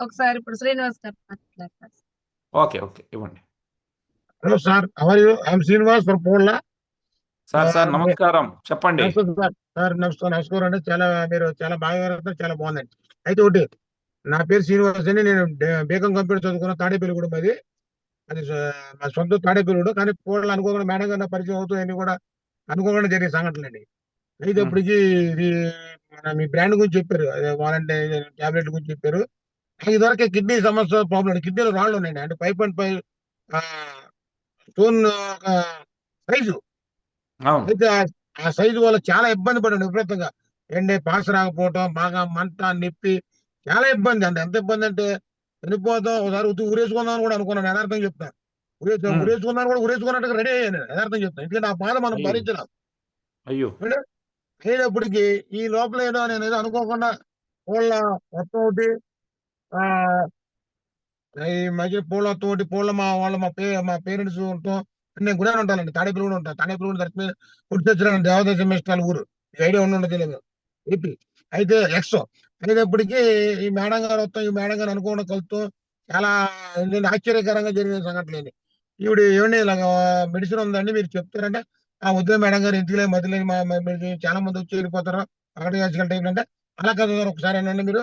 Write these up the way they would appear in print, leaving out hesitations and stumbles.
ఒకసారి ఇప్పుడు శ్రీనివాస్ గారు మాట్లాడతారు. ఓకే, ఓకే, ఇవ్వండి. Hello sir, how are you? I'm Srinivas from Purna. Sir sir నమస్కారం, చెప్పండి. నమస్తే సార్. సార్ నమస్కారం, నమస్కారం అండి. మీరు చాలా బాగా వివరిస్తున్నారు, చాలా బాగుందండి. అయితే ఒకటి, నా పేరు శ్రీనివాస్ అండి. నేను బీకాం కంప్యూటర్ చదువుకున్న తాడేపల్లిగూడెం. అది మా సొంత తాడేపల్లిగూడెం. కానీ పూర్ణ అనుకోకుండా మేడం గారి పరిచయం అవుతూ అన్ని కూడా అనుకోకుండా జరిగే సంఘటనలు అండి. అయితే ఉమ్, ఇప్పటికి ఇది మీ బ్రాండ్ గురించి చెప్పారు, అదే వాలంటీర్ టాబ్లెట్ గురించి చెప్పారు. నాకు ఇదివరకే కిడ్నీ సమస్య ప్రాబ్లం, కిడ్నీలో రాళ్ళు ఉన్నాయండి. అంటే 5.5 స్టోన్ సైజు. అవును. అయితే ఆ సైజు వల్ల చాలా ఇబ్బంది పడండి విపరీతంగా. ఎండే పాస్ రాకపోవటం, బాగా మంట, నొప్పి, చాలా ఇబ్బంది అండి. ఎంత ఇబ్బంది అంటే చనిపోతాం. ఒకసారి ఊరేసుకుందాం కూడా అనుకున్నాను, యథార్థం చెప్తాను. ఉమ్, ఊరేసుకున్నాను కూడా, ఊరేసుకున్నట్టుగా రెడీ అయ్యాను, యథార్థం చెప్తాను. ఎందుకంటే ఆ బాధ మనం అయ్యో, భరించలేం. అయ్యో. అంటే అయినప్పటికీ ఈ లోపల ఏదో నేను ఏదో అనుకోకుండా పూల మొత్తం ఒకటి, ఆ ఈ మధ్య పూల తోటి పూల మా పేరెంట్స్ ఉంటాం. నేను గుడాను ఉంటానండి, తాడేపల్లి కూడా ఉంటాను. తాడేపల్లి కూడా దర్శనం పుట్టి తెచ్చిన దేవదేశం ఇష్టాల ఊరు. ఈ ఐడియా ఉండి తెలియదు. ఏపీ. అయితే ఎక్సో అనేటప్పటికీ ఈ మేడం గారు వస్తాం, ఈ మేడం గారు అనుకోకుండా కలుస్తాం. చాలా ఏంటంటే ఆశ్చర్యకరంగా జరిగిన సంఘటనలు. ఈవిడ ఏమండి ఇలాగ మెడిసిన్ ఉందండి మీరు చెప్తారంటే, ఆ వద్దులే మేడం గారు, ఎందుకులే మధ్యలో చాలా మంది వచ్చి వెళ్ళిపోతారు, అక్కడ చేసుకుంటే ఏంటంటే, అలా కదా సార్, ఒకసారి అనండి మీరు.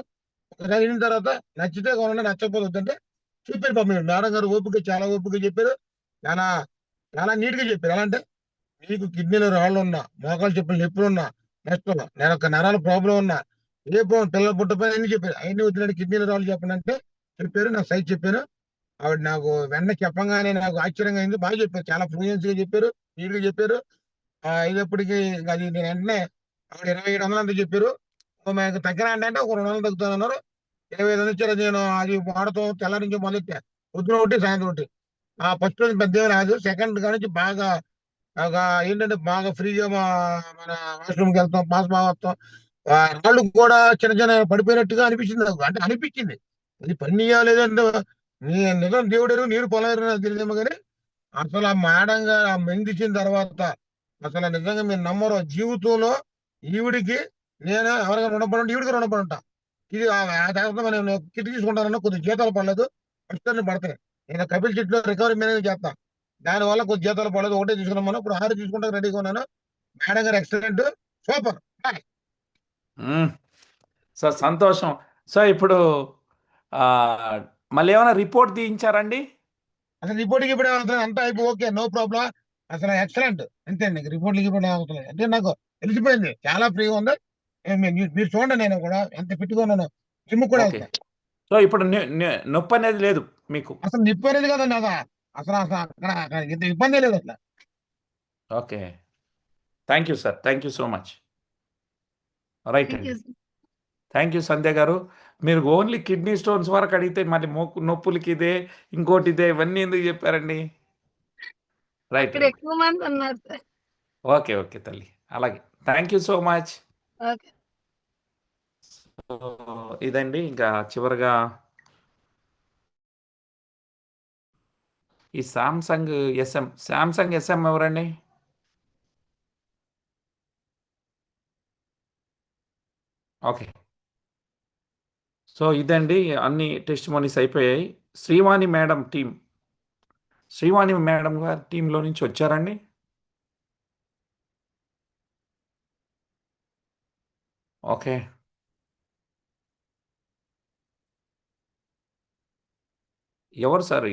ఒకసారి అయిన తర్వాత నచ్చితే కొనండి, నచ్చకపోతే వద్దంటే చెప్పారు. పాపం మేడం గారు ఓపిక, చాలా ఓపిక చెప్పారు. చాలా చాలా నీట్ గా చెప్పారు. ఎలా అంటే, మీకు కిడ్నీలో రాళ్ళు ఉన్నా, మోకాలు చెప్పులు నొప్పులు ఉన్నా, నెక్స్ట్ నేను ఒక నరాల ప్రాబ్లం ఉన్నా, ఏ ప్రాబ్లం, పిల్లలు పుట్టపోయినా అన్ని చెప్పారు. అవన్నీ వదిలేండి, కిడ్నీలో రాళ్ళు చెప్పండి అంటే చెప్పారు. నాకు సైజ్ చెప్పాను. ఆవిడ నాకు వెంటనే చెప్పంగానే నాకు ఆశ్చర్యంగా అయింది. బాగా చెప్పారు, చాలా ఫ్లూయెన్స్ గా చెప్పారు, నీట్ గా చెప్పారు. ఇదప్పటికి అది నేను వెంటనే ఆవిడ 2700 అంతా చెప్పారు. మీకు తగ్గిన అంటే ఒక 200 తగ్గుతానన్నారు. 25 ఇచ్చారు. నేను అది వాడతాం, తెల్లారి నుంచి మొదలెట్టా. పొద్దున ఒకటి, సాయంత్రం ఒకటి. ఆ ఫస్ట్ రోజు పెద్ద ఏమీ రాదు. సెకండ్ కాడ నుంచి బాగా ఒక ఏంటంటే బాగా ఫ్రీగా మన వాష్రూమ్కి వెళ్తాం, పాస్ బాగా వస్తాం. రాళ్ళు కూడా చిన్న చిన్న పడిపోయినట్టుగా అనిపించింది నాకు. అంటే అనిపించింది, అది పని లేదంటే నీ నిజం దేవుడు నీరు పొలవరు నాకు తెలియదేమో కానీ, అసలు ఆ మేడం గారు ఆ మెందిచ్చిన తర్వాత అసలు నిజంగా మీరు నమ్మరు, జీవితంలో ఈవిడికి నేను ఎవరిగా రుణపడి ఉంటే ఈవిడికి రుణపడి ఉంటా. ఇది ఆ తర్వాత నేను కిట్ తీసుకుంటానన్నా కొద్ది జీతాలు పడలేదు, ఫస్ట్ పడతాయి. నేను కపిల్ చిట్లో రికవరీ మేనేజ్ చేస్తా, దానివల్ల కొద్ది జీతాలు పడలేదు. ఒకటే తీసుకున్నాను, ఇప్పుడు 6 తీసుకుంటా రెడీగా ఉన్నాను. మేడం గారు ఎక్సలెంట్, సూపర్. ఉమ్, సార్ సంతోషం. సార్ ఇప్పుడు ఆ, మళ్ళీ ఏమైనా రిపోర్ట్ తీయించారండి? అసలు రిపోర్ట్కి ఇప్పుడు అంతా అయిపోయి ఓకే, నో ప్రాబ్లం. అసలు ఎక్సలెంట్. అంతే అండి, రిపోర్ట్లకి ఇప్పుడు అవుతుంది అంటే నాకు తెలిసిపోయింది, చాలా ఫ్రీగా ఉంది. మీరు చూడండి, నేను కూడా ఎంత ఫిట్గా ఉన్నాను. జిమ్ కూడా ఓకే. వెళ్తా. సో ఇప్పుడు నొప్పి అనేది లేదు మీకు? అసలు నిప్పు అనేది కదండి అదా. అసలు అసలు అక్కడ ఇంత ఇబ్బంది లేదు అసలు. Okay. Thank you sir, thank you so much. Right thank you అండి. సార్. థ్యాంక్ యూ సంధ్య గారు. మీరు ఓన్లీ కిడ్నీ స్టోన్స్ వరకు అడిగితే మళ్ళీ నొప్పులకి ఇదే, ఇంకోటి ఇదే, ఇవన్నీ ఎందుకు చెప్పారండి? రైట్, అక్కడ రైట్. ఎక్కువ మంది ఉన్నారు సార్. ఓకే, ఓకే తల్లి, అలాగే. Thank you so much. Okay. So ఇదండి ఇంకా చివరిగా ఈ శాంసంగ్ ఎస్ఎం ఎవరండి? ఓకే. సో ఇదండి, అన్ని టెస్ట్ మనీస్ అయిపోయాయి. శ్రీవాణి మేడం గారి టీంలో నుంచి వచ్చారండి. ఓకే. ఎవరు సార్